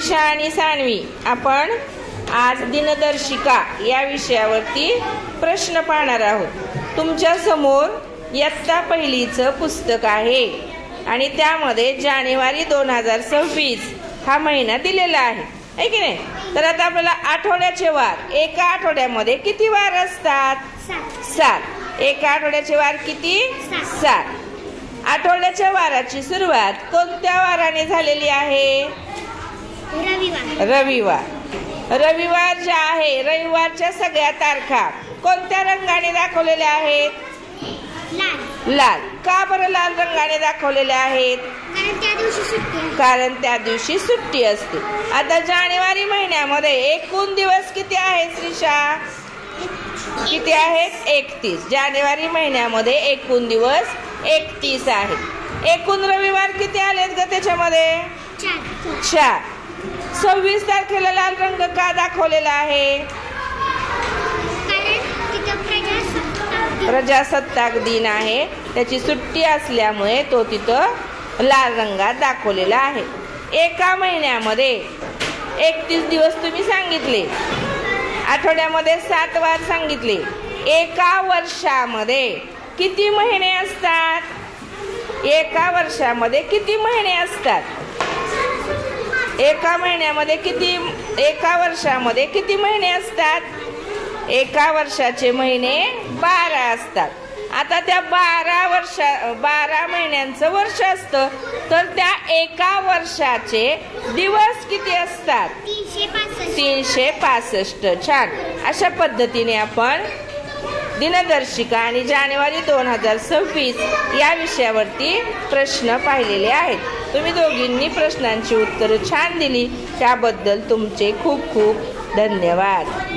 श्रीषा आणि सान्वी, आपण आज दिनदर्शिका या विषयावरती प्रश्न पाहणार आहोत। तुमच्या समोर इयत्ता पहिलीचं पुस्तक आहे आणि त्यामध्ये जानेवारी 2026 हा महिना दिलेला आहे की नाही। तर आता आपल्याला आठवड्याचे वार, एका आठवड्यामध्ये किती वार असतात? 7। एका आठवड्याचे वार किती? 7। आठवड्याच्या वाराची सुरुवात कोणत्या वाराने झालेली आहे? रविवार। रविवार जे आहे, रविवारच्या सगळ्या तारखा कोणत्या रंगाने दाखवलेल्या आहेत? लाल। का बरं लाल रंगाने दाखवलेल्या आहेत? कारण त्या दिवशी सुट्टी असते। आता जानेवारी महिन्यामध्ये एकूण दिवस किती आहेत श्रीषा? किती आहेत? 31। जानेवारी महिन्यामध्ये एकूण दिवस 31 आहेत। एकूण रविवार किती आलेत ग त्याच्यामध्ये? 4। 26 तारखेला लाल रंग का दाखवलेला आहे? प्रजासत्ताक दिन आहे, त्याची सुट्टी असल्यामुळे तो तिथं लाल रंगात दाखवलेला आहे। एका महिन्यामध्ये 31 दिवस तुम्ही सांगितले, आठवड्यामध्ये 7 वार सांगितले। एका वर्षामध्ये किती महिने असतात? एका वर्षामध्ये किती महिने असतात? एका वर्षामध्ये किती महिने असतात? एका वर्षाचे महिने 12 असतात। आता त्या 12 महिन्यांचं वर्ष असतं, तर त्या एका वर्षाचे दिवस किती असतात? 365। छान। अशा पद्धतीने आपण दिनदर्शिका आणि जानेवारी 2026 या विषयावरती प्रश्न पाहिलेले आहेत। तुम्ही दोघींनी प्रश्नांची उत्तरं छान दिली, त्याबद्दल तुमचे खूप खूप धन्यवाद।